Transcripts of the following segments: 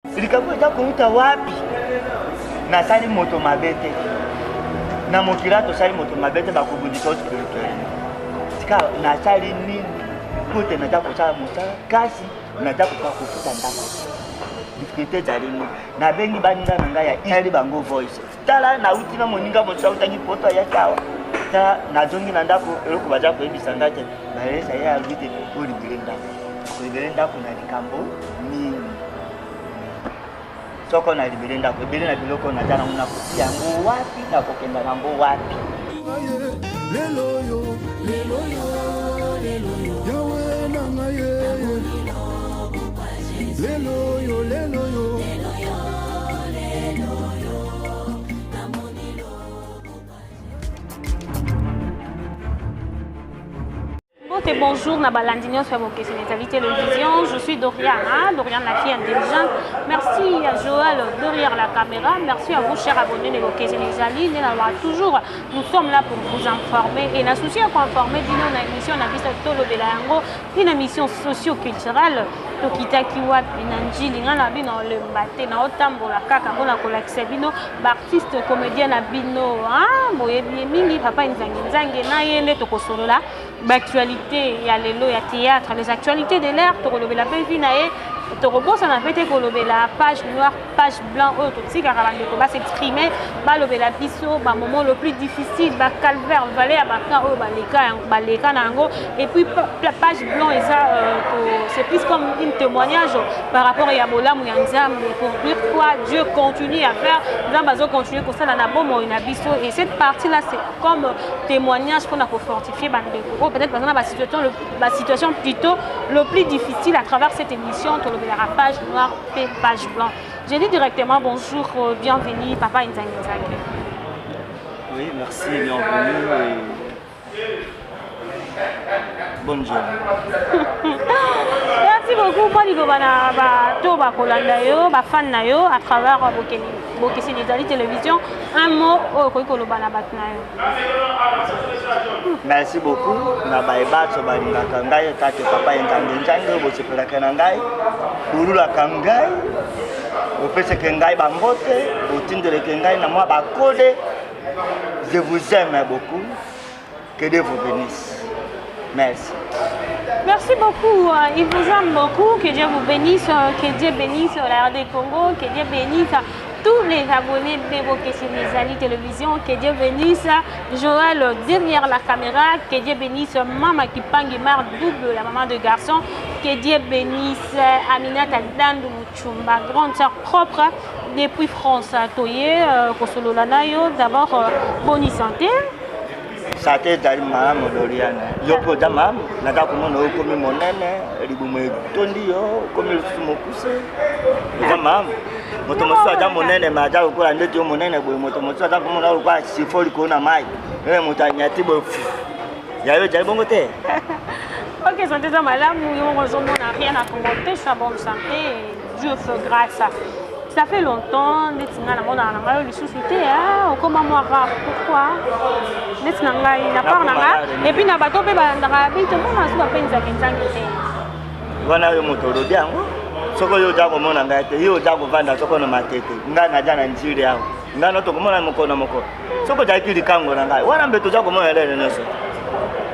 likambo eza kouta wapi nasali moto mabete na mokila tosali moto mabete bakobundisa spirituel tika nasali nini kote naza kosala mosala kasi naza kofuta ndako difficulté ezali nabengi baninga na ngai ya ili bango voice tala nauti na moninga mosusu utangi poto ya kawa tala nazongi na ndako eloko baza koyebisa ngai te balesa ye alobi te olibere ndako na likambo nini soko na libere ndako ebele na biloko naza nango nakotia yango wapi nakokenda nango wapi Bonjour, Nabalandinion sur vos questions télévision. Je suis Doriana, Doriana la fille intelligente. Merci à Joël derrière la caméra. Merci à vous, chers abonnés de vos questions toujours. Nous sommes là pour vous informer et la souci à informer d'une émission na vista tolo belango, une émission socio-culturelle. Tokitaki wapi na njili ngana bino le mbate na otambola kaka mpona kolakisa bino baartiste comédien na bino boyebi mingi papa nzange na ye nde tokosolola actualité ya lelo ya théâtre les actualités de l'air tokolobela mpe vi na ye tokobosana mpe te kolobela page noire page blanc oyo totikaka bandeko basexprime balobela biso bamoment le plus difficile bacalvaire vale ya baka oyo baleka na yango et puis page blanc eza c'est plus comme un témoignage par rapport à bolamu ya nzambe pour dire quoi Dieu continue à faire nzambe azocontinue kosala na bomoi na biso et cette partie là c'est comme témoignage mpona kofortifier bandeko oyo peut-être bazana situation plutôt le plus difficile à travers cette émission la page noire et page blanc. Je dis directement bonjour, bienvenue, Papa Nzange. Oui, merci, bienvenue et bonne journée. Merci beaucoup pour les fans à travers vos questions de télévision. Un mot au merci beaucoup. Na baiba so balinga kangai tate papa Nzange bo sepela kangai. Bulula kangai. Opese kangai bambote, otindele kangai na moi bakode. Je vous aime beaucoup. Que Dieu vous bénisse. Merci. Merci beaucoup. Il vous aime beaucoup. Que Dieu vous bénisse. Que Dieu bénisse la RD Congo. Que Dieu bénisse tous les abonnés de vos questions des télévision. Que Dieu bénisse Joël derrière la caméra. Que Dieu bénisse Maman qui Pangimar double, la maman de garçon. Que Dieu bénisse Aminata Dandou Mouchumba, grande sœur propre depuis France. Toye, Kosolo Lanayo, d'abord bonne santé. Santé ezali malamu Doriana yo mpoza malamu naza komona okomi monene libumu etondi yo okomi lisusu mokuse eza malamu moto mosusu aza monene me aza lokola ndeti yo monene boye moto mosusu aza komona lokola sifo likolo na mai moto anyati boye yayo ezali bongo te. Ok, santé eza malamu yo ozomona rien à commenter, je suis en bonne santé, Dieu fait grâce. Ça fait longtemps, comment moi pourquoi et puis na bato pe bandaka bito mona so bapenza kenzangi te wana yo moto lobi yango soko yo jago mona ngai te yo jago vanda soko na matete nga na jana njiri yango nga no to komona moko soko jaki likango na ngai wana mbeto jago mona lele neso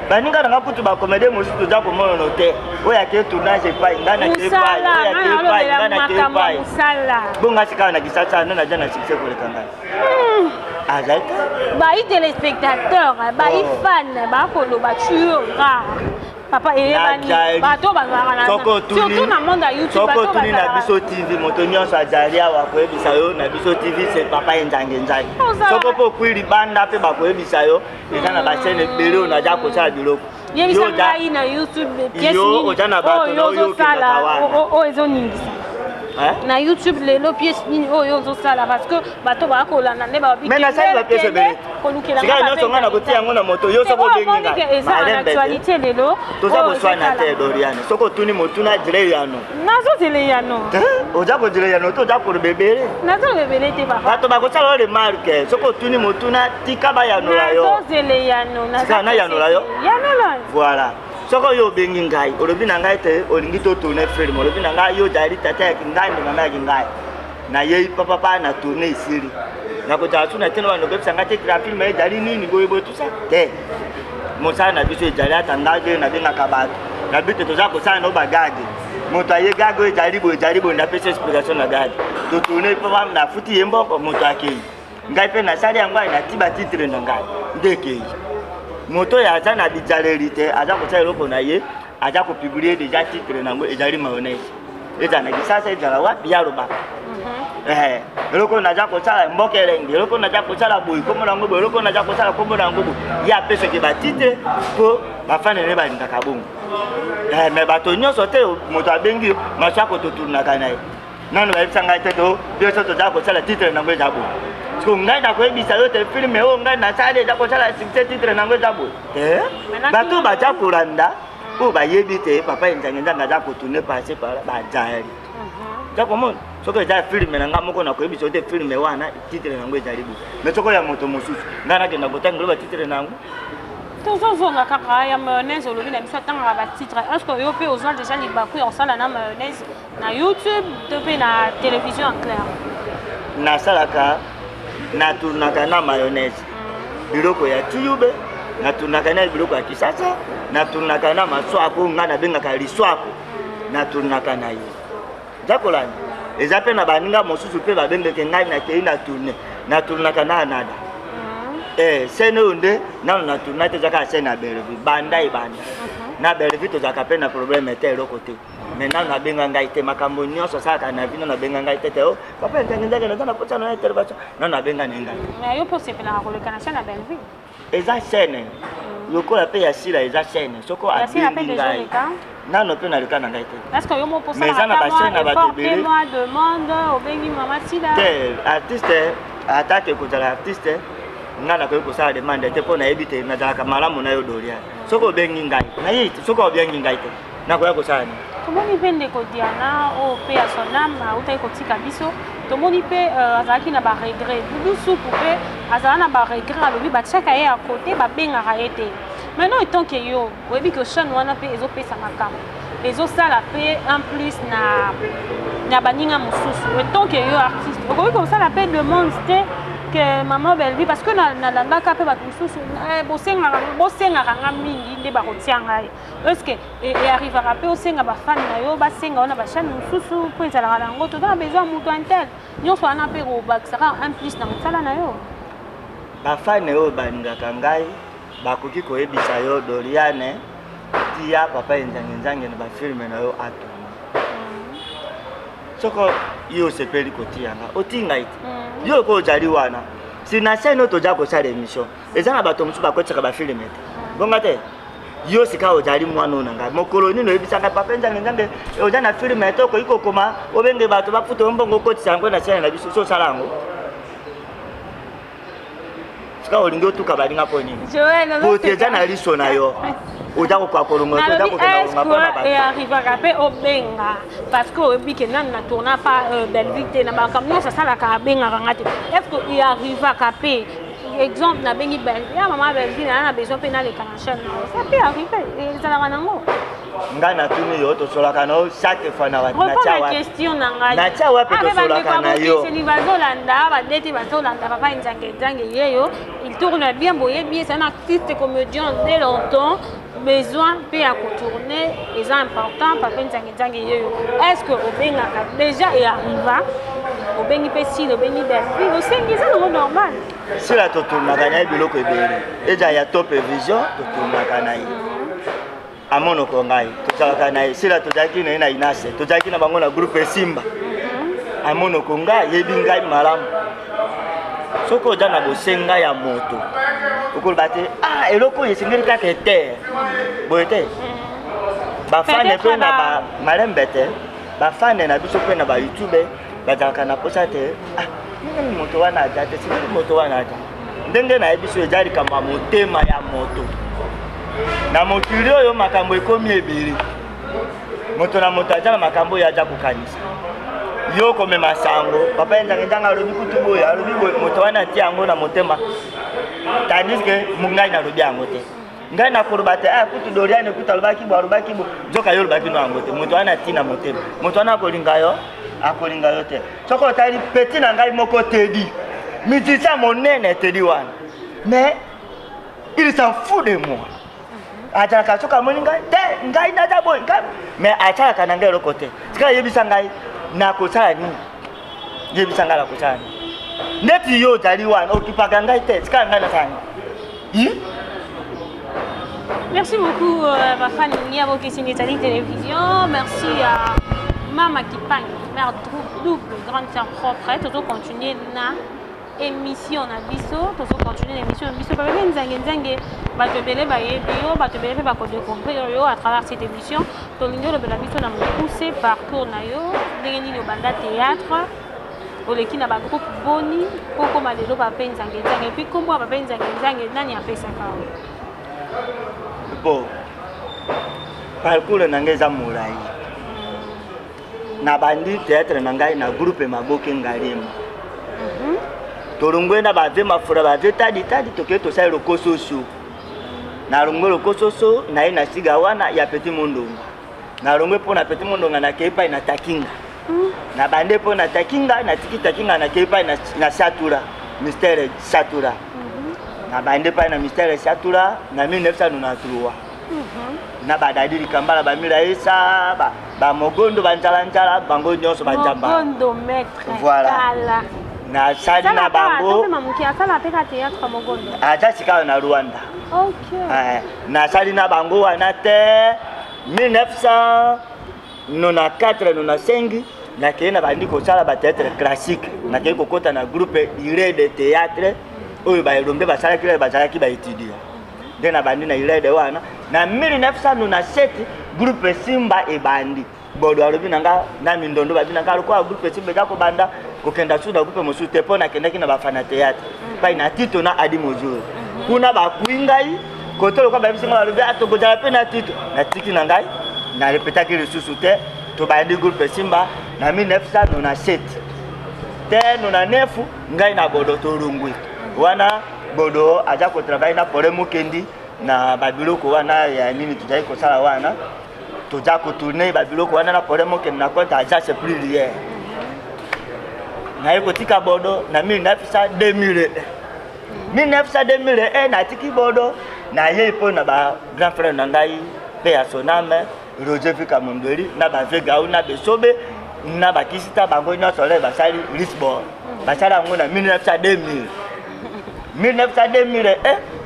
baninga na kutu ba comédie mosu to jago mona no te oya ke tournage pai nga na ke pai oya ke pai nga na ke pai bonga sika na kisasa na jana succès ko lekanga Baï téléspectateurs, baï fans, bakolo batuyo papa et bato bazana surtout na monde YouTube soko tuni na biso TV moto nyonso ajalia wa koyebisa yo na biso TV c'est papa Nzange soko po kwili banda pe bakoyebisa yo eza na ba chaîne belo na ja ko sala biloko yo ngai na YouTube pièce yo ojana bato na yo o ezoningisa na YouTube lelo pièce nini oyo ozosala parce que bato bakolanda nde babi mais na sala pièce bele kolukela sika nyonso ngana kotia ngo na moto yo soko benginga eza en actualité lelo toza koswana te Doriane soko tuni motuna dire yano nazo dire yano oza ko dire yano to za ko bebele nazo bebele te papa bato bakosala le marque soko tuni motuna tika ba yano la yo nazo dire yano nazo na yano la yo yano la voilà soko yo bengi ngai olobi na ngai te olingi to tourner film olobi na ngai yo jali tata ngai ndi mama ngai na ye papa na tourner isiri na ko ta tuna tena wana bepsa ngate kra film e jali nini boyebo tout ça te mosa na biso jali atanga de na benga kabatu na bite to za ko sana no bagage moto aye gago jali bo na pesa explication na gade to tourner papa na futi yembo ko moto akei ngai pe na sali yango na tiba titre na ngai ndeke moto ya aza na bijalerite aza ko tsaya loko na ye aza ko publier déjà titre na ngo ejali mayonnaise eza na kisasa eza wapi ya roba loko na za ko tsala mbokelenge loko na za ko tsala boy komo na ngo boy loko na za ko tsala komo na ngo ya pesa ke ba titre ko bafane ne ba ndaka bongo mais bato nyonso te moto abengi macha ko to tourna kana ye nanu ba tsanga te to biso to za ko tsala titre na ngo eza bo ko ngai na ko ebisa yo te film o ngai na sale za ko tsala titre na ngo eza bo bato ba ja kuranda o ba yebi te papa nzanga za ko tourner passer par ba jari za ko mon soko eza film na nga moko na ko ebisa te film wana titre na ngo eza libu mais soko ya moto mosusu ngana ke na botanga lo ba titre na ngo toujours la kaka ya mayonnaise olobi na biso tanga ba titre est-ce que yo pe ozwa déjà libaku ya osala na mayonnaise na YouTube to pe na télévision en clair na salaka na tournaka na mayonnaise biloko ya tube na tournaka na biloko ya kisasa na tournaka na maswako ngana bengaka liswako na tournaka na yo jakolani eza pe na baninga mosusu pe babengeke ngai na kei na tourner na tournaka na anada sene onde na tourner te zaka sene na Belleville banda ibanda na Belleville to zaka pe na problème te eloko te maintenant na benga ngai te makambo nyonso saka na vino na benga ngai te o papa ntangenza na kota na intervention na benga nenga mais yo possible na koleka na chaîne na Belleville eza chaîne yoko la pe ya sila eza chaîne soko a ngai nano pe na leka na ngai te est-ce que yo mo posa na ba chaîne na ba tebele moi demande au bengi mama sila te artiste attaque ko za artiste ngana ko sala demande te pona ebite na dala kamalamu na yo doria soko bengi ngai na yi soko bengi ngai te na ko sala ni tomoni pe ndeko Diana o pe ya sonama utai kotika biso tomoni pe azalaki na ba regret dusu pe azala na ba regret alobi batiaka ye à côté babengaka ye te maintenant etant que yo oyebi ke chaîne wana pe ezopesa makambo ezosala pe en plus na baninga mosusu etant que yo artiste okoki kosala pe demande te que maman Belleville parce que nalangaka pe bato mosusu bosengaka nga mingi nde bakotia ngai est-ce que arrivera pe osenga bafani na yo basenga wana bachaine mosusu mpo ezalaka nango toza na besoin moto intel nyonso wana mpe kobakisaka un plus na mosala na yo bafani oyo balingaka ngai bakoki koyebisa yo Doriane tia papa enzange na bafilme na yo atoma soko yo sepeli kotianga otinga iti yo ko ojali wana sina chaîne to ja ko sala émission ezana bato musu bakotsaka bafilme te bonga te yo sika ojali mwana nanga mokolo nino ebisanga papa enzange oja na filme to ko ikokoma obenge bato bafuto mbongo kotisa ngo na chaîne na biso so sala ngo sika olingo tuka balinga po nini po teja na liso na yo oja ko kwa kolongo oja ko kena ngapona ba et arrivera pe obenga parce que obi ke nan na tourna pas Belleville na ba comme ça sala ka benga ngate est-ce que il arrivera pe exemple na bengi Belleville ya maman Belleville na besoin pe na le canal ça peut arriver ça la nango ngana tuni yo to sola kana chaque fois na wati na chawa question na ngai na chawa pe to sola kana yo c'est bazolanda ba dete bazolanda papa nzange yeyo il tourne bien boye bien c'est un artiste comédien dès longtemps besoin pe à tourner est important papa nzange yeyo est-ce que obenga déjà et arriva obengi pe si obengi Belleville osengi ça normal si la to tourna kana biloko ebele eja ya top vision to tourna kana yi amono ko ngai tozalaka na sila tozalaki na inase tozalaki na bango na groupe Simba amono ko ngai yebi ngai malamu soko oja na bosenga ya moto okoloba te eloko yesengeli kaka ete boyete bafane pe na ba malembe te bafane na biso pe na ba YouTube bazalaka na posa te nini moto wana aja te sini moto wana aja ndenge na biso ejali kama motema ya moto na mokili oyo makambo ekomi ebele moto na moto aja na makambo ya aja kokanisa yo komema sango papa enzanga alobi kutu boya alobi moto wana tia yango na motema tandis que mungai na lobi yango te ngai na korobate kutu Dorian kutu alobaki bo nzoka yo lobaki no angote moto ana tina motema moto ana kolinga yo te soko tali petit na ngai moko Teddy musicien monene Teddy wana mais il s'en fout de moi ataka soka moninga te ngai na dabo ngai mais ataka na ngai loko te sika yebisa ngai na kosala nini yebisa ngai la kosala neti yo tali wana okipaka ngai te sika ngai na sanga Merci beaucoup, Bafan Niabo Kessini Tali Télévision. Merci à Mama Kipang, mère double, grande sœur propre. Toujours continuer na émission na biso, toujours continuer l'émission na biso. Parce que nzange batebele ba yebiyo, batebele ba ko découvrir yo à travers cette émission. Tolingo le bela biso na pousser parcours na yo, ndenge ni banda théâtre. Oleki na ba groupe boni, poko malelo ba penzange nzange puis kombo ba penzange nzange nani apesa kawo. Bon, parcours nange za mulai na bandi théâtre nangai na groupe maboke ngalema tolongwe na bave mafura bave tadi toke to sai lokososo na longwe lokososo na ina siga wana ya petit mondonga na longwe pona petit mondonga na keipa ina takinga na bande pona takinga na tiki takinga na keipa na satura mystère satura na bande pa na mystère satura na 1993 na badadi likambala ba mila esa ba mogondo banjala bango nyonso banjamba mogondo maître voilà kala na sali na bango ça mamuki asala peka théâtre mogondo acha sika na Rwanda OK na sali na bango wana te 1994-95 na kena bandi ko sala ba théâtre classique na kena ko kota na groupe Iré de théâtre oyo ba elombe ba sala kile ba sala ki ba étudier dena bandi na Iré de wana na 1997 groupe Simba e bandi bodo alobi nanga na mindondo babi nanga ko groupe Simba jako banda ko kenda suda groupe mosute pona kenda kina bafana théâtre pa ina tito na adi mozuri kuna ba kuingai ko tolo ko babi Simba alobi atoko jala pe na tito na tiki nangai na répéta ki le susute to bandi groupe Simba na 1997 te 99 ngai na bodo to rungwe wana bodo aja ko travailler na pole mukendi na babiloko wana ya nini tujai ko sala wana tuja ko tourner babiloko wana na pole mukendi na konta aja c'est plus lié na yeko tika bodo na 1900 na tiki bodo na ye po na ba grand frère na ngai pe ya soname Roger Fika Mondori na ba vega na besobe na ba kisita bango nyonso le basali Lisbon basala ngona 1900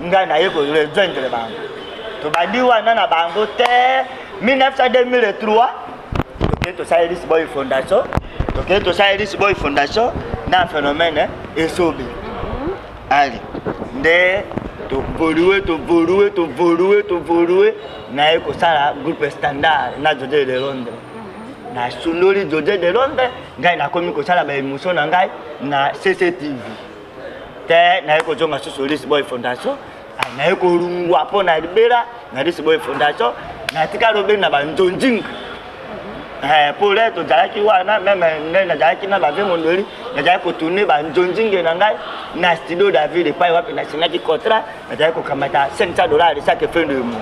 nga na yeko rejoindre bango to bandi wana na bango te 1903 to sai Lisbon Fondation na phénomène esobe ali nde to voluer na yeko sala groupe standard na José de Londres na sunoli José de Londres ngai na komi ko sala ba émission na ngai na CCTV te na yeko jonga susu Lisbon Fondation na yeko rungwa po na libera na Lisbon Fondation na tika robe na ba njonjing pour les to jalaki wana même ngai na jalaki na ba Mondori na jalaki ko tourner ba njonjing na ngai na studio David pa wapi na sinaki contrat na jalaki ko kamata $500 chaque fin de mois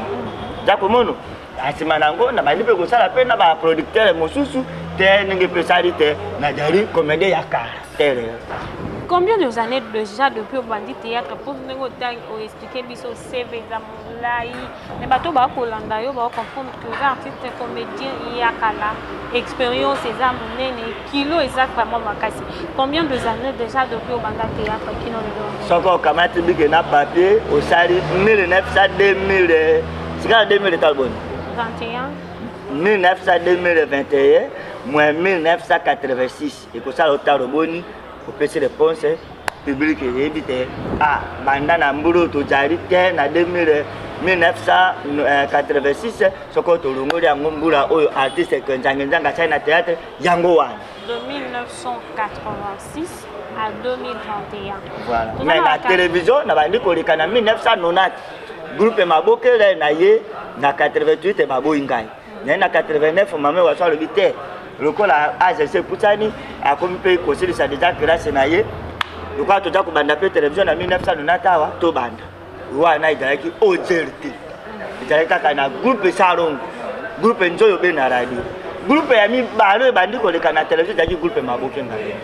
jako mono asima nango na balipe ko sala pe na ba producteur mosusu te ninge pesalité na jari comédie ya caractère. Combien de années déjà depuis au bandit théâtre pour nous expliquer biso CV za mulai mais bato ba ko landa yo ba comprendre que artiste comédien ya kala expérience za munene kilo exactement makasi. Combien de années déjà depuis au bandit théâtre qui nous le donne? Soko kamati bige na papier au sali 1900 c'est 2000 talbon 21 1900-2021 moins 1986 et pour ça l'autre boni pour passer réponse publique et éviter banda na mburu to jari te na 1986 soko to longoli yango mbura oyo artiste que nzanga china théâtre yango wana de 1986 à 2021 voilà mais la télévision na bandi ko likana 1990 groupe mabokele na ye na 88 baboingai na 89 mame wa so le bité lokola AGC Putani a comme pays conseil ça déjà grâce na ye lokwa to ja ko banda pe télévision na 1990 awa to banda wana idaki OJRT kaka na groupe salon groupe nzoyo be na radio groupe ya mibalo bandi koleka na télévision zaki groupe maboke ngai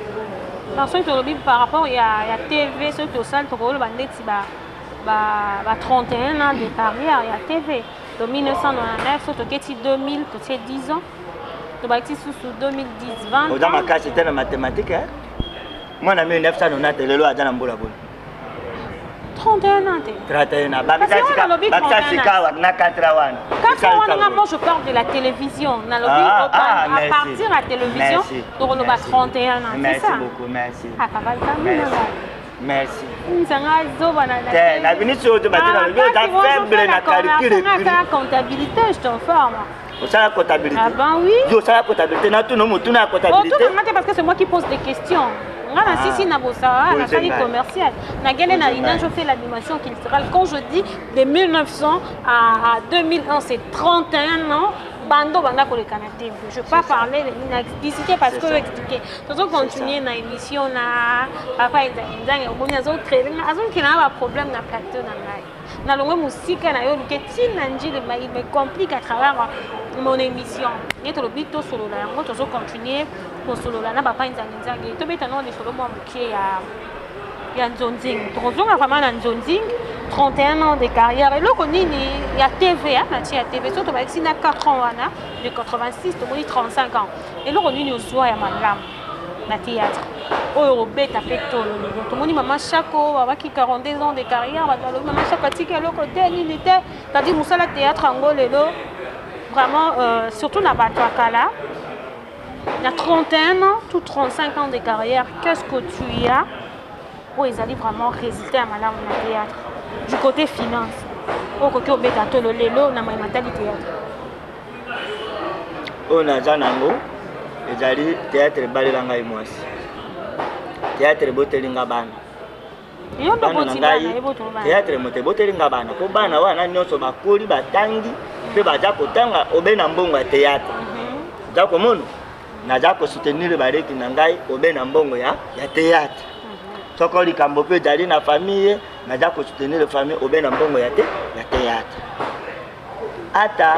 parce que par rapport il y a TV ce que ça to ko bandeti ba 31 ans de carrière il y a TV de 1999 surtout que 2000 que c'est 10 ans to ba ti sous 2010 20 ans ma casse c'était la mathématique hein moi na 1990 lelo aza na mbola bona 31 ans. 31 ans. Moi je parle de la télévision. À partir de la télévision, on a 31 ans. Merci beaucoup, merci. Merci. La comptabilité, je t'informe. La comptabilité. Ah ben oui. La comptabilité. Parce que c'est moi qui pose des questions. Si na commercial je fais l'animation culturelle. Quand je dis de 1900 à 2001 c'est 31 ans bando banda ko le Canada. Je vais pas parler d'inexplicité parce que expliquer. Toujours continuer na émission na papa nzange okonya zo créer azon ki na ba problème na plateau na ngai. Na longo musique na yo ke tina njile mai me complique à travers mon émission. Ni to lobito solo la ngo toujours continuer pour solo la na papa nzange to beta non de solo mo mukie ya nzonzing. Toujours vraiment na nzonzing 31 ans de carrière et là il y a TV hein na TV surtout avec sina 4 ans wana de 86 to 35 ans et là on est au soir ya malam na théâtre oyo beta petolo to moni maman Chako avec 42 ans de carrière maman Chako tika loko te ni te tadi musala théâtre angolelo vraiment surtout na bato akala il y a 31 ans tout 35 ans de carrière qu'est-ce que tu as pour ils allaient vraiment résister à malam na théâtre du côté finance au côté obeta le lelo na mentalité on a zanango ezali théâtre balelanga imwasi théâtre botelinga bana yo ndo botilanga eboto bana théâtre mote botelinga bana ko bana wana nyonso bakoli batangi pe baja kotanga obena mbongo ya théâtre jako mono na jako soutenir bareki na ngai obena mbongo ya théâtre soko likambo pe jali na famille na jako soutenir la famille obena mbongo ya théâtre ata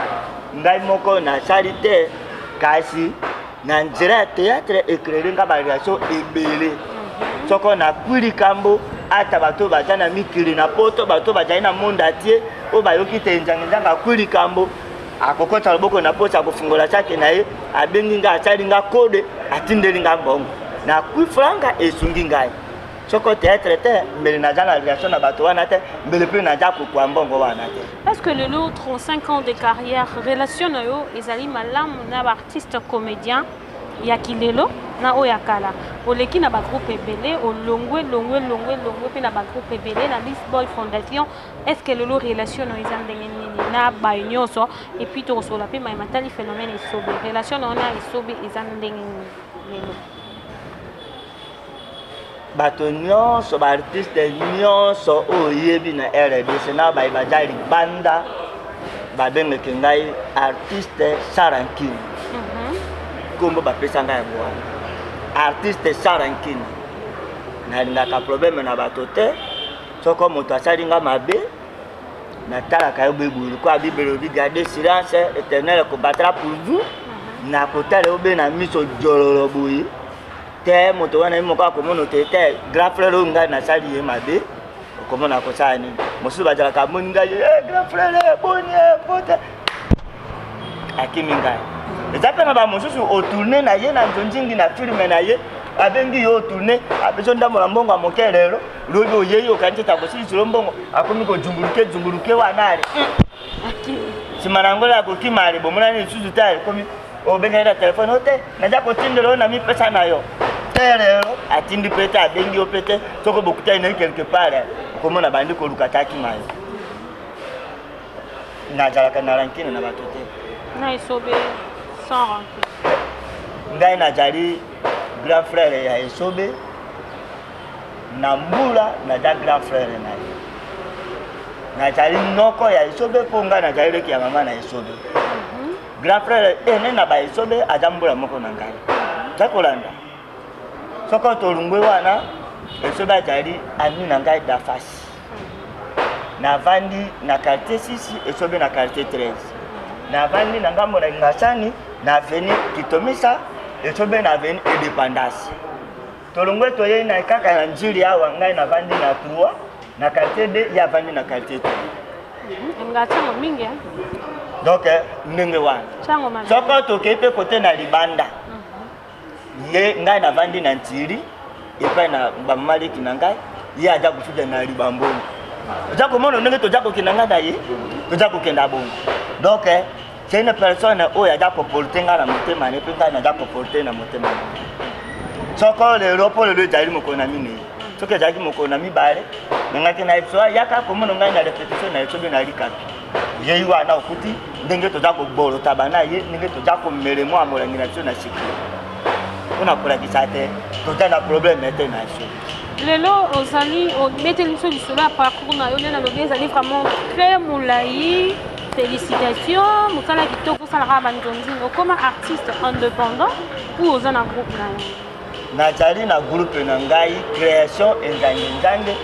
ngai moko na charité kasi na nzira théâtre éclairé nga ba relation ebele soko na kwili kambo ata bato bajana mikili na poto bato bajana na monde atie o bayoki tenjanga kwili kambo akokota loboko na posa kufungola chake naye abengi nga achali nga kode atindeli nga mbongo na kwifranga esungi ngai soko théâtre te mbele na jana relation na bato wana te mbele pe na jako kwa mbongo wana te. Est-ce que le lot 35 ans de carrière relation na yo ezali malamu na ba artiste comédien ya kilelo na oyakala oleki na ba groupe ebele olongwe pe na ba groupe ebele na List Boy Fondation. Est-ce que le lot relation na ezan ndenge nini na ba nyonso et puis to sola pe mai matali phénomène esobe relation na ona esobe ezan ndenge nini bato nyonso ba artiste nyonso oyebi na RDC na ba ibajali banda ba bengeke ngai artiste Sarankini kombo ba pesa ngai bwana artiste Sarankini na ndaka problème na bato te soko moto asali nga mabe na tala kayo bebulu kwa bibelo bi garder silence éternel ko battra pour vous na kotale obe na miso jololo boyi te moto wana imoka ko mono te grand frère nga na sali ye mabe ko mona ko sani mosu bajala ka moninga grand frère bonne pote akiminga ezapena ba mosusu o tourner na ye na njonjingi na film na ye abengi yo tourner abezonda mola mbongo amokelero lobi oyeyo kanti takosi mbongo akomi ko jumburuke wanale simanangola ko kimali bomona ni susu tale komi obenga ira telefone hote naja ko tindelo na mi pesa nayo terero atindi pete abengi opete soko bokuta ina quelque part komona bandi ko lukataki mayo na jala kana rankine na batote na isobe sans rancune ngai na jali grand frère ya isobe na mbula na da grand frère na ye na jali noko ya isobe ponga na jali ki ya mama na isobe grand frère ene na ba isobe ajambula moko na ngai jakolanda soko tolungwe wana isobe jali ami na ngai da fasi navandi na quartier 6 esobe na quartier 13 navandi na ngambo na Ngasani na avenue Kitomisa esobe na avenue Independance tolongwe toye na kaka na njiri awa ngai navandi na 3 na quartier 2 ya vandi na quartier 3 Ngatango mingi donc ndenge wana soko tokepe kote na libanda ye ngai navandi na Ntiri epai na bamaleki na ngai ye aja kufuja na libambongo toza komona ndenge toza kokenda ngada ye toza kokenda bongo donc c'est une personne oyo aja koporte ngai na motema ne mpe ngai naza koporte na motema soko lelo mpo lelo ezali mokolo na minei soki ezalaki mokolo na mibale nangaki na biso yaka komona ngai na repetition na esobe na likapi yei wana okuti ndenge toza kobolota bana ye ndenge toza komelemo ya molangi na biso na sikilo mpona kolakisa te toza na problème ete na biso lelo ozali obeteli biso lisolo ya parcours na yo nde nalobi ezali vraiment très molai félicitations mosala kitoko osalaka banzonzingi okoma artiste indépendant ou oza na groupe na yo nazali na groupe na ngai création enzange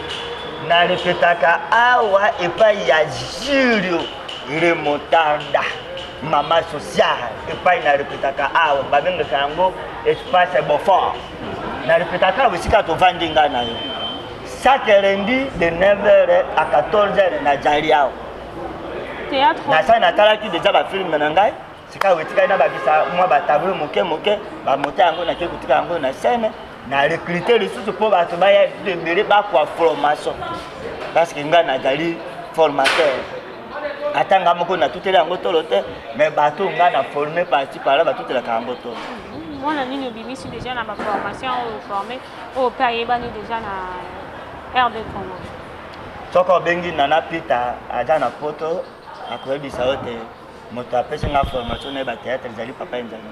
na repetaka awa epai ya Julio Remontada mama social epai na repetaka awa babengaka yango espace Beaufort na repetaka wisika tovandi ngai na yo chaque lundi de 9h à 14h na jali awa théâtre na natalaki deja bafilme na ngai sika wetika na babisa mwa batableau moke bamonte yango na kotika yango na scène na recruter lisusu mpo bato baya ebele bakwa formation parce que ngai nazali formateur atanga moko na tutela yango tolo te mais bato ngai na formé parti par batutelaka yango tolo mwana nini obimisi déjà na baformation oyo formé oyo mpe ayebani déjà na RD Congo soko obengi Nana Peter aza na poto akoyebisa yo te moto apesi nga formation na ye bateatre ezali papa enzangi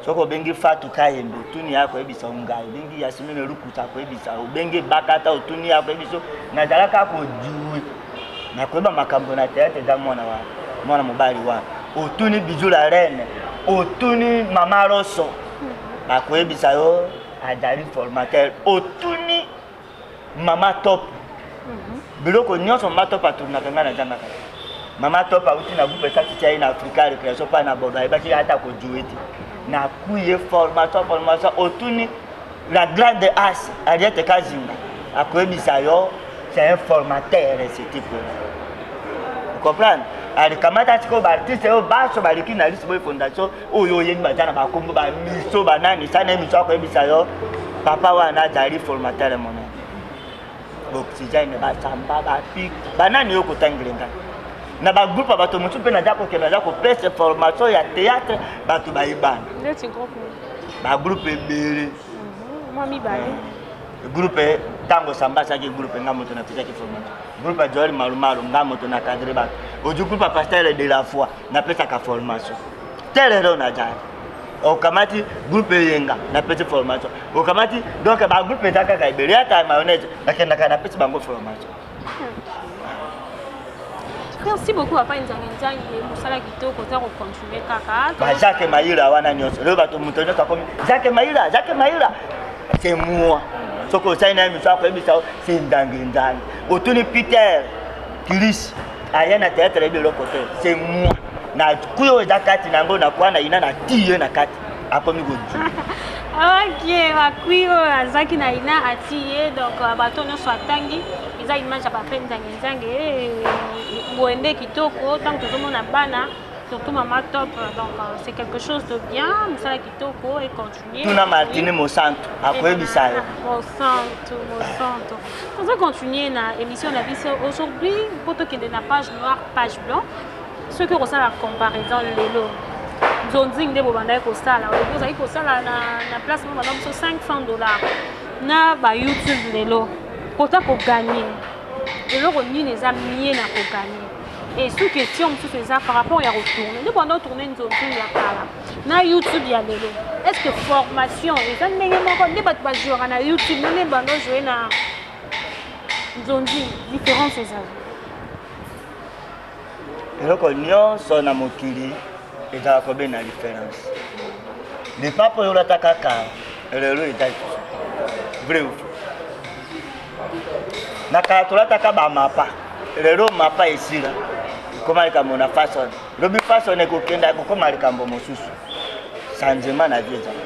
soko obengi Fatou Kayembe otuni ya koyebisa ngai obengi Yasimine Lukuta akoyebisa obengi Bakata otuni ya koyebisa nazalaka kojuwe nakoyeba makambo na teatre eza mwana mobali wana otuni Bijou la Reine otuni Mama Rosso akoyebisa yo azali formateur otuni Mama Top biloko nyonso Mama Top atournaka ngai nazangaka Mama Top auti na groupe esaki tia ye na Africa Recreation mpa na bodo ayebaki ata kojuwe te na kuye formation otuni la grande as Ariette Kazinga akoyebisa yo c'est un formateur ce type vous comprenez alikamata siko baartiste oyo baso baleki na liste boye fondation oyo oyebi baza na bakombo bamiso banani sana emiso akoyebisa yo papa wana azali formateur monene boxygène basamba bapi banani yo kotangile ngai na bagroupe bato mosusu mpe naza kokende naza kopesa formation ya théâtre bato bayebana bagroupe ebele groupe ntango samba asaki groupe nga moto napesaki formation groupe Joel Malumalu nga moto na cadre bato oju groupe Pasteur de la foi napesaka formation telero nazali okamati groupe yenga napesi formation okamati donc bagroupe eza kaka ebele ata mayonnaise nakendaka napesi bango formation. Merci beaucoup Papa Nzangi mosala kitoko ta continuer kaka. Ba Jacques Mayira wana nyonso. Leo bato muto nyonso akomi Jacques Mayira. C'est moi. Soko saina mi sako ebisa c'est Nzangi. Otuni Peter Chris ayana théâtre de l'autre côté. C'est moi. Na kuyo zakati nango na kwa na ina na tiye na kati. Akomi go. Ok, bakuyo azaki na ina atiye donc bato nyonso atangi. Ils image à Papa Nzangi boende kitoko tant que tout le monde a bana surtout Mama Top donc c'est quelque chose de bien musala kitoko et continuer tuna Martine Mosanto après bisayo Mosanto on va continuer na émission la vie aujourd'hui pour que de la page noire page blanc ce que ressent la comparaison lelo zonzing de bobanda ko sala vous avez ko sala na place mo madame $500 na ba YouTube lelo kota ko gagner eloko nini eza mie na ko gagner et sous question sous eza par rapport à retourner nous pendant tourner nzonzi ya kala na YouTube ya lelo est-ce que formation eza ndenge moko nde bato ba jouer na YouTube nde bando jouer na nzonzi différence eza eloko nyonso na mokili eza ko be na différence le papo yo lataka kala lelo eza vrai ou faux na kala tolataka ba mapa lelo mapa esila koma likambo na façon lobi façon ekokenda kokoma likambo mosusu changement na vie ezala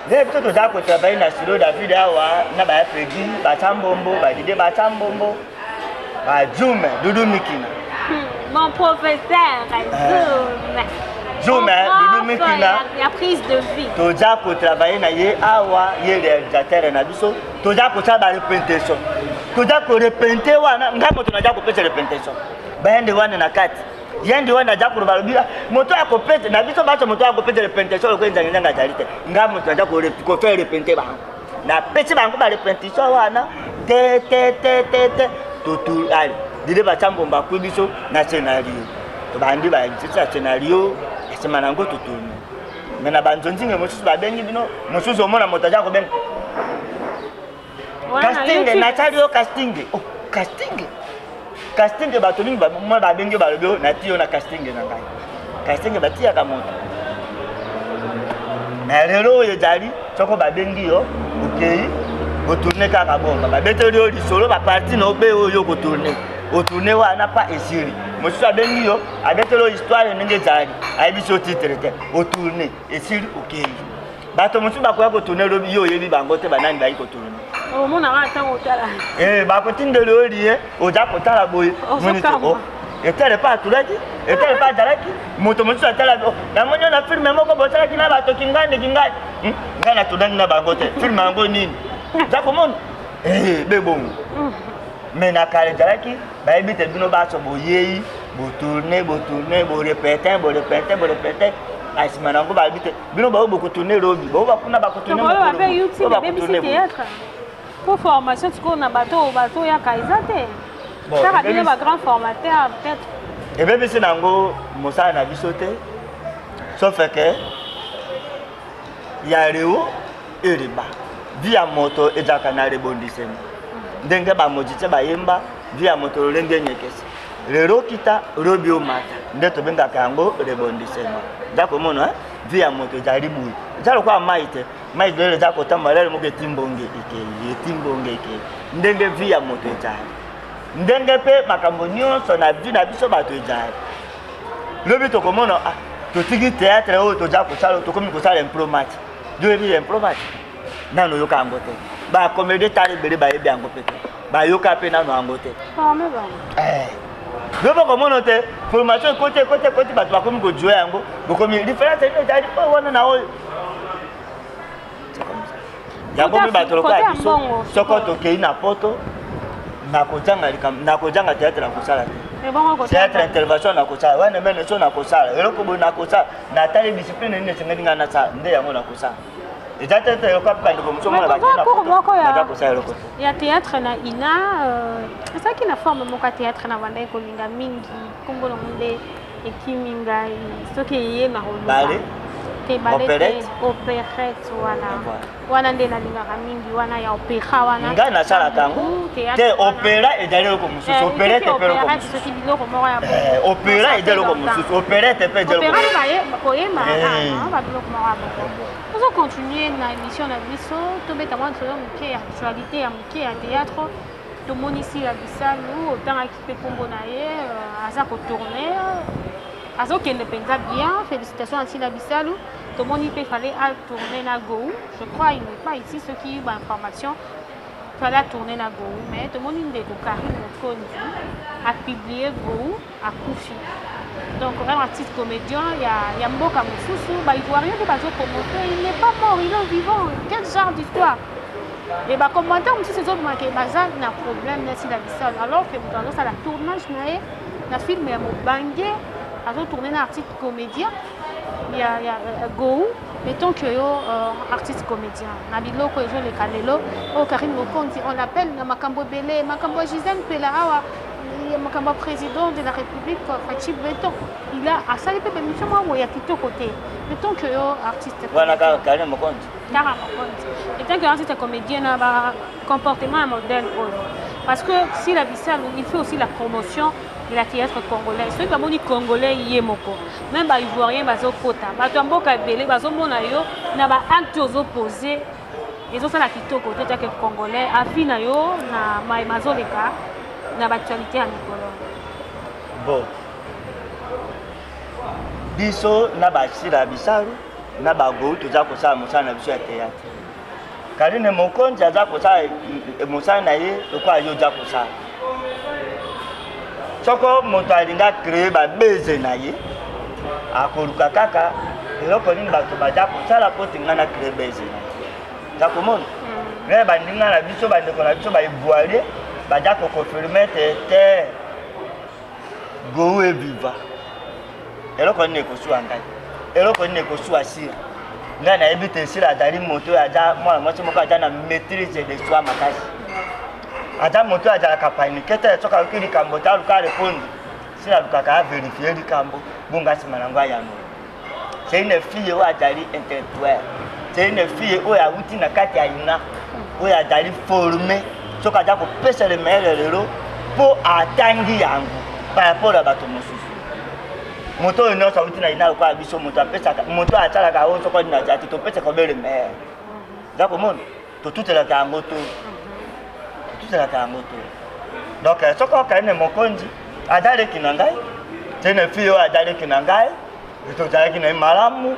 nde biso toza kotravaille na studio David awa na bayapedi bachambombo badide bachambombo bajume Dudu Mikina mon professeur Jume Dudu Mikina la prise de vie toza kotravaille na ye awa ye réalisateur na biso toza kosala barepentation toza korepente wana nga moto naza kopesa repentation bayende wana na kati yende wana naza koloba lobila moto akopesa na biso baso moto akopesa repentation lokoenzangenzanga azali te nga moto naza kofaire repente bango na pesi bango barepentation wana te totu ali dide bachambomba kwi biso na scénario tobandi baexercice ya scénario esima nango totourne me na banzonzinge mosusu babengi bino mosusu omona moto aza kobenga casting natali yo casting casting bato mingi mwa babengi balobi na tiyo na casting na ngai casting batiyaka moto na lelo oyo ezali soko babengi yo okei otourne kaka bomba babeteli yo lisolo baparti na obe oyo kotourne otourne wana pa esiri mosusu abengi yo abeteli yo histoire ndenge ezali ayebisi yo titre te otourne esiri okei bato mosusu bakoya kotourne lobi yo oyebi bango te banani bayi kotourne omona ata otala bakotindeli yo liye oza kotala boye etele pa atulaki etele pa azalaki moto mosusu atala namoni yo na filme moko bosalaki na bato kingande ngai natundani na bango te filme yango nini za komona bebongo me na kala ezalaki bayebi te bino baso boyei botourne borepete asima nango bayebi te bino bao bokotourne lobi bao bakuna bakotourne pour formation tu connais bateau ya kaisa te ça bien ba grand formateur peut-être et bien bisi nango mosala na biso te sauf que ya reo eriba via moto ezaka na rebondisema ndenge ba mojite bayemba via moto lolenge nyekesi lero kita robio mata nde to benga kango rebondisema ndako mono via moto jari bui jalo kwa maite mais dele za kotamba lele mo ketimbonge ike ndenge via moto jari ndenge pe makambo nyonso na vie na biso bato jari lobi to komona to tigi théâtre o to za ko sala to komi ko sala impromat jo ebi impromat nano yoka angote ba comédie tari bele ba ebi angote ba yoka pe nano angote lobo komona te formation côté bato ba komi ko jouer yango bo komi différence ile jari po wana na oyo yango mi bato lokola biso soko tokei na poto nakojanga théâtre na kosala te théâtre intervention na kosala wana mene so na kosala eloko boye na kosala natali discipline nini esengeli ngai nasala nde yango na kosala eza tete eloko apikandiko mosu omona bakena poto kosala eloko te ya théâtre na ina ezalaki na forme moko ya théâtre na bandai kolinga mingi kombo nango nde ekimi ngai soki eye na koloba opérette wana nde nalingaka mingi wana ya opéra wana ngai nasalaka yango te opéra ezali eloko mosusu opérette mpe eloko mosusu biloko moko ya opéra eza eloko mosusu opérette mpe koyemba babiloko moko ya moko tozo continue na émission na biso tobeta mwa solo moke ya actualité ya moke ya théâtre tomonisi ya bisalu otangaki mpe nkombo na ye aza kotourne azokende mpenza bien félicitations à Sila Bissalou tout le monde il fallait tourner na Gou je crois il n'est pas ici ceux qui ont information fallait tourner na Gou mais tout le monde il est Karim Mokondi a publié Gou à Koufi donc un artiste comédien il y a Mboka Moussousou bah il voit rien de bazo commenter il n'est pas mort il est vivant quel genre d'histoire et bah commentaire aussi ces autres marqués bazar n'a problème na Sila Bissalou alors que dans ça la tournage na film ya Mobange a tourné un artiste comédien, il y a Gou, mettons que artiste comédien. Nabilo ko ezo le kalelo, o Karim Mokondi, on l'appelle Makambo Belé, Makambo Gisèle Pelawa, Makambo président de la République, Fatih Beton. Il a à ça les pépés mission moi il y a tout côté. Mettons que artiste. Voilà Karim Mokondi. Karim Mokondi. Mettons que artiste comédien a comportement un modèle parce que si la Bissau il fait aussi la promotion de la théâtre congolais. Ceux qui sont congolais, ils sont même les Ivoiriens, ils sont kota. Les Congolais, ils sont actes opposés. Ils sont là qui sont côté congolais. Afin na yo na maimazoleka na actualité à Nicolas. Bon. Biso na basila bisaru na bago toza kosala mosala na biso ya théâtre. Karine mokonzi aza kosala mosala na ye lokwa yo za kosala. Soko moto alinga créer ba beze na ye akoluka kaka eloko nini bato baza kosala po tinga na créer beze na ye. Za komona mais bandinga na biso bandeko na biso baivoirie baza koconfirme te Gou est vivant. Eloko nini ekosuwa ngai. Eloko nini ekosuwa sira. Ngai na ebite sira azali moto aza mwana mwasi moko aza na maîtrise de soi makasi. Aza moto azalaka panike te soka oki likambo te aluka répondre. Sira alukaka avérifie likambo bonga nsima na yango ayano. C'est une fille oyo azali intellectuelle. C'est une fille oyo awuti na kati ya ina oyo azali formée soka aza kopesa le meilleur lelo mpo atangi yango par rapport à bato mosusu. Moto oyo nyonso awuti na ina lokola biso moto apesaka moto asalaka oyo soko na jati topesaka obe le meilleur. Za komona totutelaka yango to. Totutelaka yango to. Donc soko okaine mokonzi azaleki na ngai c'est une fille oyo azaleki na ngai tozalaki na ye malamu.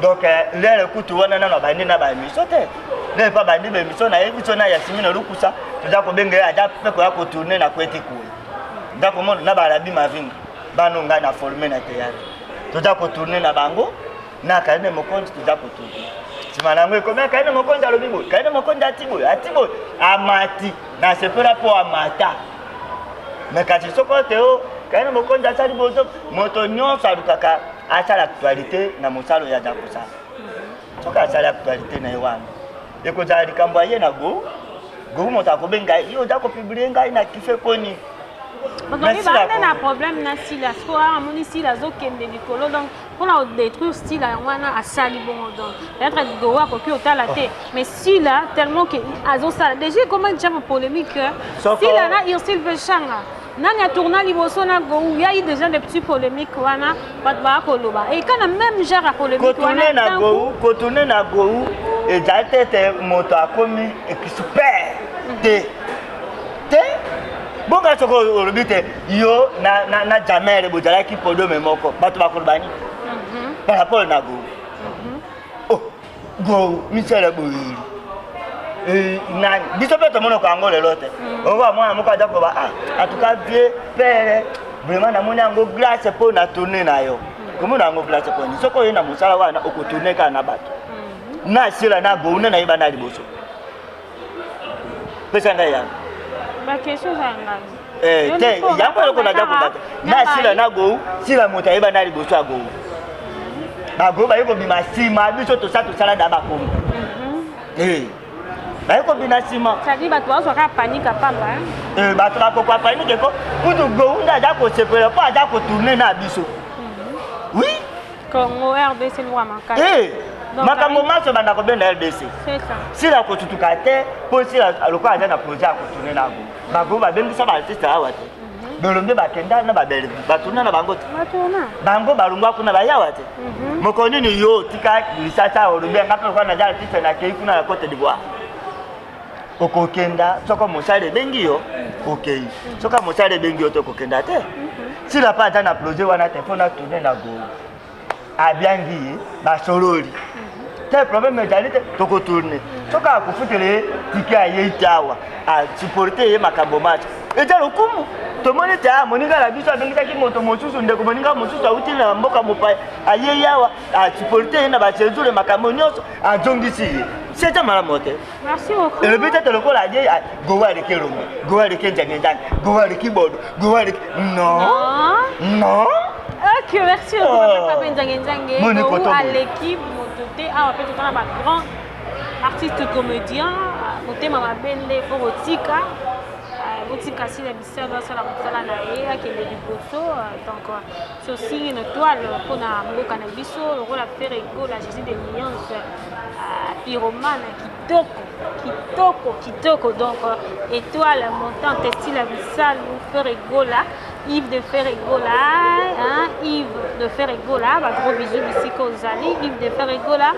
Donc lele kutu wana nano bandi na bamiso te lele pa bandi bemiso na ye biso na Yasmine Lukusa toza kobenga ye aza mpe koya kotourne na kweti kuwe. Za komona na balabi mavinga bano ngai na formé na théâtre toza kotourne na bango na Karine mokonzi toza kotourne nsima na yango ekomi Karine mokonzi alobi boye Karine mokonzi ati boye amati na sepela mpo amata mais kasi soko te o Karine mokonzi asali bozo moto nyonso alukaka asala actualité na mosalo ya za kosala soki asali actualité na ye wana ekozala likambo ya ye na go moto akobenga ye oza kopiblie ngai na kife poni. Donc, il y a un problème dans style, mon style a zokende likolo donc pour la détruire style wana a sali bon donc peut-être gowa ko ki otala te mais style tellement que azo ça déjà comment il y a une polémique style na il style vechanga nani a tourné liboso na go il y a eu déjà des petits polémiques wana pas ba ko loba et quand même genre à polémique wana na go ko tourner na go et tete moto akomi expert te bonga soko olobite yo na jamere bozala ki podo memoko bato bakolbani par rapport na go oh go misele boyiri na biso pe to monoko ango lelo te owa mwana moko aza ko ba en tout cas vieux père vraiment na moni ango grâce po na tourner na yo komo na ango grâce po ni soko ye na musala wana okotourner ka na bato na sila na go na yeba na liboso pesa ngai ya ba question za ngai yango loko na dako bata na sila na go sila moto yeba na liboso ago bago ba yeko bima sima biso to sa to sala da bakongo ba yeko bina sima ça dit bato bazo ka panique pamba bato bako kwa panique ko kutu go nda da ko sepela pa da ko tourner na biso oui Congo RDC lwa maka makambo maso banda ko benda RDC c'est ça sila ko tutuka te po sila aloko aza na projet ko tourner na go bago ba bengisa ba artiste awa te belombe bakenda na babele batuna na bango te bango balungwa kuna bayawa te mokoni ni yo tika lisasa olumbe ngape kwa na jara artiste na kei kuna na Côte d'Ivoire okokenda soko mosale bengi yo okay soka mosale bengi yo to kokenda te sila pa aza na projet wana te fona tourner na go abiangi ba sololi te problème médialité to ko tourner soka akufutele tika yeitawa a supporter ye makambo match eta lokumu to moni ta moninga la biso abengisa ki moto mosusu ndeko moninga mosusu auti na mboka mopai aye yawa a supporter na ba sezule makambo nyonso a jongisi c'est ta mala mote merci beaucoup le but est lokola aye gowa le kelongo gowa le kenjangenzang gowa le kibodo gowa le non ok merci papa Nzange à l'équipe mototé a fait tout un grand artiste comédien moté mama bende forotika botika si la bisala sala mosala na ye akende liboso donc c'est aussi une toile pour na mboka na biso le rôle à faire ego la Jésus des nuances pyromane kitoko donc étoile montante style la bisala faire ego là Yves de Ferregola, hein, Yves de Ferregola, bah, gros bisous ici Kozali, Yves de Ferregola,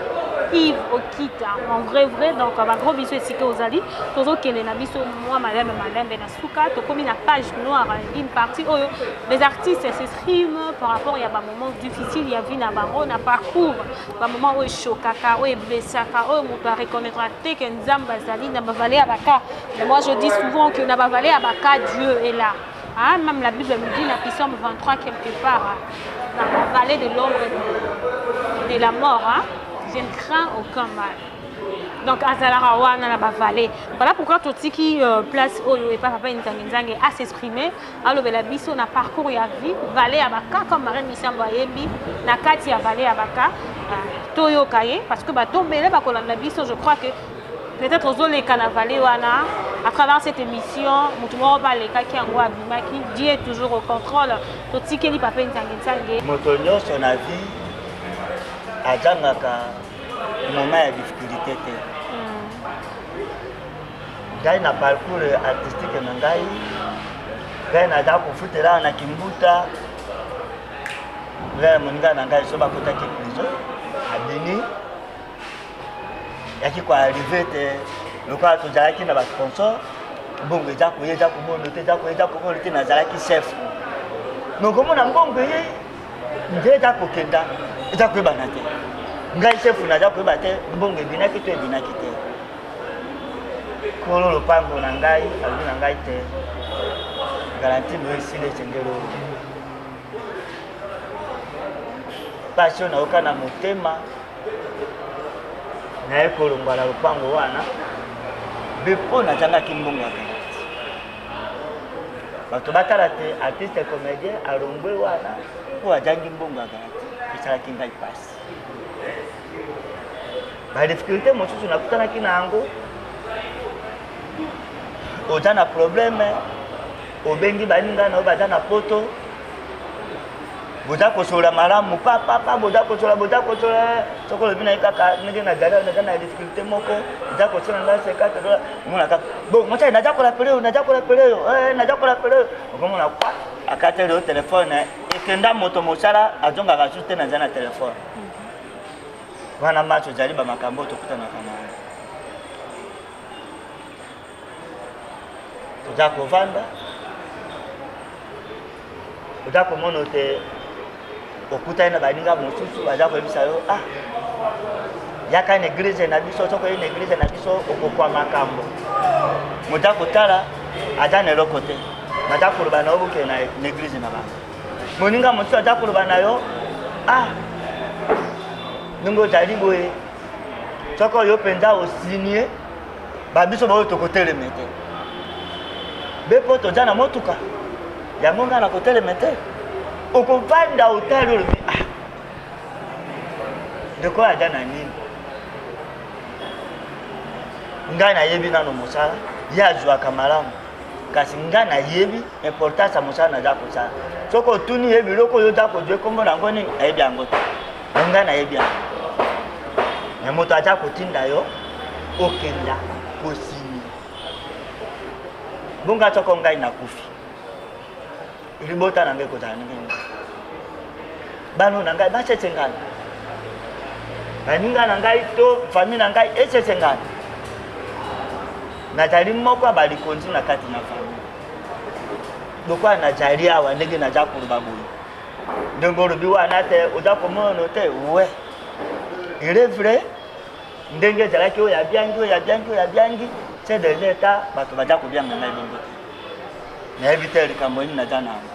Yves Okita, mon vrai, donc bah, gros bisous ici Kozali, Tozo Kele Nabiso, moi, Madame Benasuka, Tokomi na page noire, une partie, oh, les artistes s'expriment par rapport à un moment difficile, il y a vu un parcours, un moment où il chokaka, où il blessaka, où il peut reconnaître que Nzamba Zali n'a pas valé à Baka. Mais moi, je dis souvent que n'a pas valé à Baka, Dieu est là. Hein, même la Bible me dit, dans Psaume 23, quelque part, dans la vallée de l'ombre de la mort, hein, je ne crains aucun mal. Donc, Azalara Wana na vallée. Voilà pourquoi tout ce qui place Oyo et Papa Nzange à s'exprimer, alors la biso na parcours ya vie, vallée à Baka, comme Marine Missamba Yebi, na kati ya vallée à Baka, Toyo Kaye, parce que bateau Bele Bakolanda biso, je crois que peut-être aux les Canavallé Wana, à travers cette émission, Moutoumoro Baleka qui en Abimaki, Dieu est toujours au contrôle. Tout ce qui est Papa Nzange. Motonyo, son avis, à Djangaka, moment de difficulté. Gai na parcours artistique na ngai, gai na da kufutela na Kimbuta, gai moninga na ngai so bakota ki prison, abini. Yaki kwa arrivé te loka to jalaki na ba sponsor mbongo eja koyeza komono te eja koyeza komono te na zalaki chef donc komona mbongo ye nde eja kokenda eja koyebana te ngai chef na eja koyeba te mbongo ebinaki to ebinaki te kolo lopango na ngai alobi na ngai te garanti no esile chengelo passion na oka na motema na ekolongwa na lupango wana bepo na janga kimbongo akati bato batala te artiste comédien alongwe wana po ajangi mbongo akati esalaki ngai pasi badifficulté mosusu nakutanaki na yango oza na problème obengi baninga na oyo baza na poto boza kosola malamu papa boza kosola soko lobi na ye kaka ndenge na gala naza na difficulté moko boza kosola nga $50 omona kaka bon motali naza kolapele oyo okomona kwa akateli yo telefone ekenda moto mosala azongaka susu te naza na telefone wana match ozali bamakambo oyo tokutanaka na yango toza kovanda oza komona te okutani na baninga mosusu baza koyebisa yo yaka na eglize na biso soko ye na eglize na biso okokwa makambo moza kotala aza na eloko te baza koloba na yo bokee na eglize na bango moninga mosusu aza koloba na yo ndenge ozali boye soko oyo mpenza osinie babiso baoyo tokoteleme te be mpo toza na motuka yango nga na koteleme te okovanda otali olobi ndeko aza na nini ngai nayebi nano mosala ye azwaka malamu kasi ngai nayebi importance ya mosala naza kosala soki otuni ye biloko oyo oza kozwa ekombo nango nini ayebi yango te ngai nayebi yango me moto aza kotinda yo okenda kosini bonga soko ngai nakufi libota na ngai kozala ndenge bano na ngai basese ngana baninga na ngai to famille na ngai esese ngana nazali moko abalikonzi na kati na famille lokwa nazali awa ndenge naza koloba boye ndenge olobi wana te oza komona te we ele vrai ndenge ezalaki oyo abyangi c'est des états bato baza kobyanga ngai bongo te nayebi te likambo nini naza na yango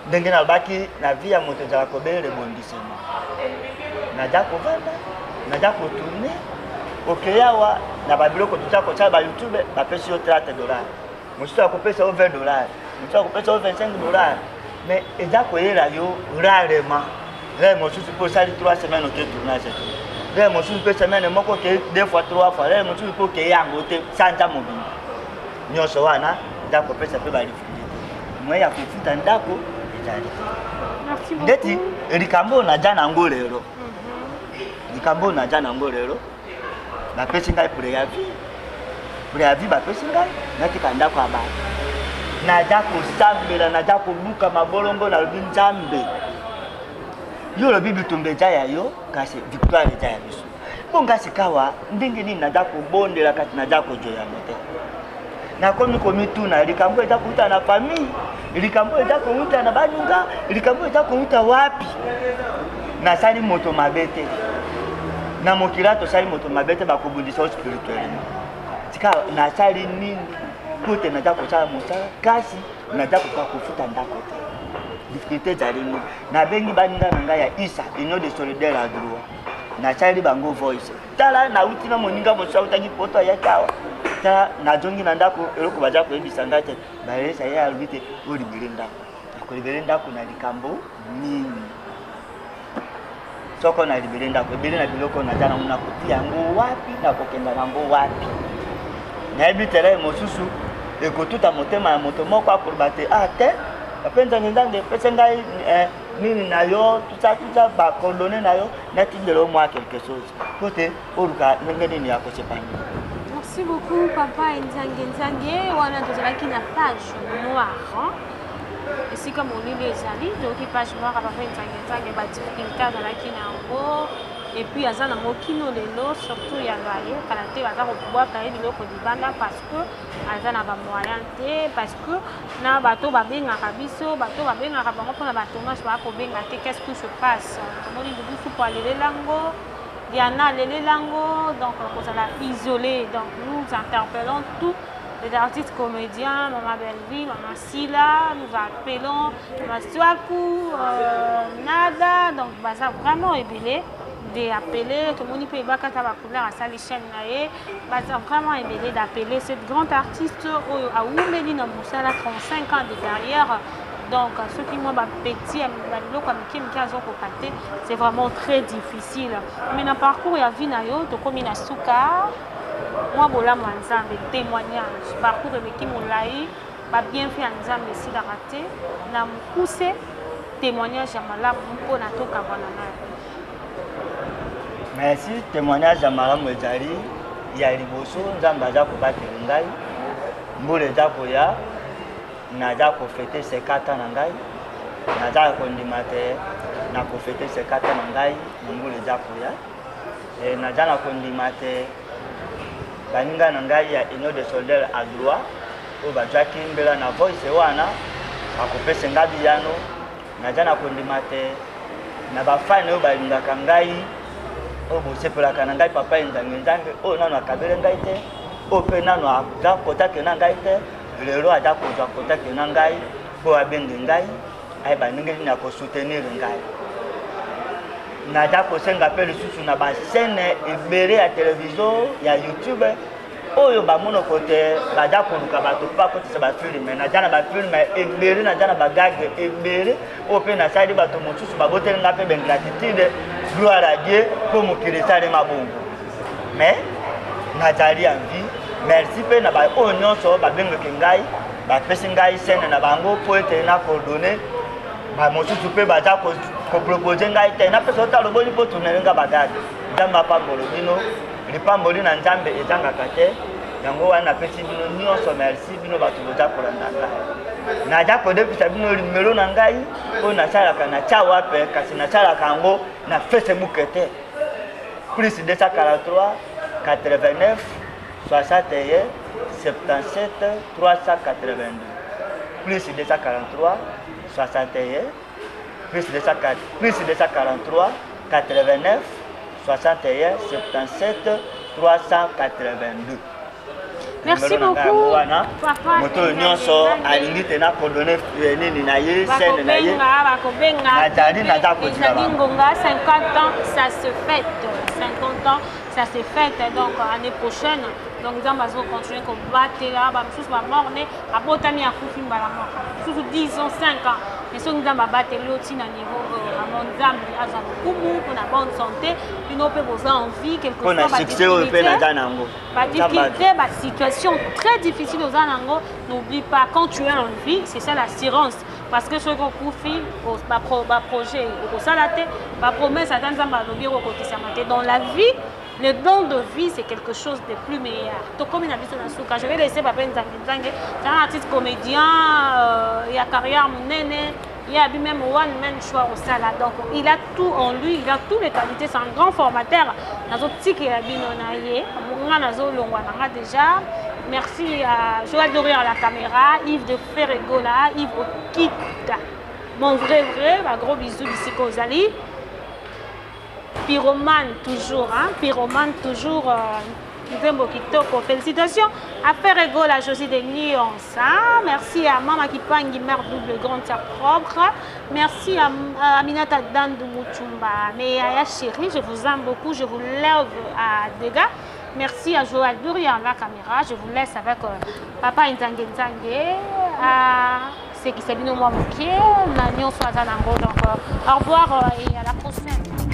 ndenge nalobaki na vie ya moto ezala kobele rebondissema naza kovanda naza kotourne okei awa na babiloko toza kosala bayoutube bapesi yo $30 mosusu akopesa yo $20 mosusu akopesa yo $25 mais eza koyela yo rarement re mosusu mpo osali 3 semaines oke tournage te re mosusu mpe semaine moko okei 2 fois 3 fois re mosusu mpe okei yango te sanza mobimba nyonso wana eza kopesa mpe badifficulté mwe ya kofuta ndako ezali te ndeti likambo oyo naza nango lero bapesi ngai preavis bapesi ngai natika ndako ya bato naza kosambela naza koluka mabolongo na lobi nzambe yo lobi bitumba eza ya yo kasi victoire eza ya biso mpo ngasi kawa ndenge nini naza kobondela kati naza kojoya mote nakomi komituna likambo eza kouta na famille likambo eza kouta na baninga likambo eza kouta wapi nasali moto mabe te na mokila tosali moto mabe te bakobundisa spirituellement tika nasali nini kote naza kosala mosala kasi naza koka kofuta ndako te difficulté ezali nini nabengi baninga na ngai ya isa union de solidaire à droit nasali bango voice tala nauti na moninga mosusu autaki poto ayaki awa tala nazongi na ndako eloko baza koyebisa ngai te bayelesa ye alobi te olibele ndako akolibele ndako na likambo nini soko na libele ndako ebele na biloko naza nango nakotia yango wapi nakokenda nango wapi nayebi tere mosusu ekotuta motema ya moto moko akoloba te te apenza nzambe epesa ngai nini na yo tusa bakordone na yo natindela mwa quelque chose po te oluka ndenge nini ya kosepana. Merci beaucoup papa Nzange wana tozalaki na page noire esika molili ezali toyoki page noire ya papa Nzange badifficulté azalaki na yango et puis aza na mokino lelo surtout ya ngaye kala te baza kobwaka ye biloko libanda parce que aza na bamoyen te parce que na bato babengaka biso bato babengaka bango mpona batournage baa kobenga te qu'est-ce qui se passe tomoni lubusu po alelela ngo Diana alelela ngo donc kozala isolé donc nous interpellons tous les artistes comédiens, Maman Belleville, Maman Silla, nous appelons Maman Swaku, Nada, donc baza vraiment ébélé d'appeler, tout le monde peut y voir quand on va couleur à sa chaîne baza vraiment ébélé d'appeler cette grande artiste à Oumeli na Moussala 35 ans de carrière. Donc ceux qui m'ont petit c'est vraiment très difficile. Mais dans le parcours il y a vu nayo to komi na suka moi bola manzambe témoignage parcours de qui molai ba bien fait nzambe si la raté na mukuse témoignage ya malamu mpo na to kabana na. Merci témoignage ya malamu ezali ya liboso nzambe aza kobatela ngai mbula eza koya naza kofete sekata na ngai naza kondima te na kofete sekata na ngai mbula eza koya naza na kondima te baninga na ngai ya union de solidaire à droit oyo bazwaki mbela na voice wana bakopesa nga biyano naza na kondima te na bafani oyo balingaka ngai oyo bosepelaka na ngai papa Nzange oyo nano akabele ngai te oyo mpe nano aza kotake na ngai te lelo aza kozwa kotake na ngai mpo abenge ngai ayeba ndenge nini akosoutenir ngai naza kosenga mpe lisusu na basene ebele ya televizio ya YouTube oyo bamonoko te baza koluka bato mpo akotisa bafilme naza na bafilme ebele naza na bagage ebele oyo mpe nasali bato mosusu baboteli nga mpe bengratitude gloire à Dieu mpo mokili esalema bongo mais nazali en vie merci mpe na baoyo nyonso babengaki ngai bapesi ngai sene na bango mpo ete nakordone bamosusu mpe baza kopropose ngai te napesa ota loboli mpo tunele nga bagage nzambe apambolo bino lipamboli na nzambe ezangaka te yango wana napesi bino nyonso merci bino bato boza kolanda ngai naza kodepisa bino limelo na ngai oyo nasalaka na tia wape kasi nasalaka yango na Facebook te plus 243 89 61 77 382 plus 243 61 plus 243 89 61 77 382. Merci beaucoup papa moto nyonso alingi te na kodone nini na ye scène na ye nazali naza kodila ngonga 50 ans ça se fête 50 ans ça se fête donc année prochaine donc nous allons continuer comme battre là bah tous va morner à botami à kufi mbala moko tous 10 ans 5 ans mais ce nous allons battre l'autre na niveau à mon zambi azan kumu pour la bonne santé puis nous peut vous envie quelque chose pour succès au pe na danango ba difficulté ba situation très difficile aux anango n'oublie pas quand tu es en vie c'est ça l'assurance parce que ce qu'on kufi ba projet au salate ba promesse à nzamba lobi ko kotisa maté dans la vie Le don de vie, c'est quelque chose de plus meilleur. Comme il a dit sur Nasuka, je vais laisser Papa Nzange. C'est un artiste comédien, il a carrière monene, il a même one man choix au salade. Donc il a tout en lui, il a toutes les qualités. C'est un grand formateur. Déjà. Merci à Joël Doré à la caméra, Yves de Ferregola, Yves Okita. Mon vrai, un gros bisou d'ici Kozali. Pyromane toujours, hein? Pyromane toujours. Félicitations à Ferregola, Josie de Nyons. Hein? Merci à Mama Kipangi, mère double grande, sa propre. Merci à Aminata Dandou Mouchumba. Mais à chérie, je vous aime beaucoup, je vous lève à dégâts. Merci à Joël Douri à la caméra. Je vous laisse avec Papa Nzange Nzange. C'est qui s'est bien au mois de donc au revoir et à la prochaine.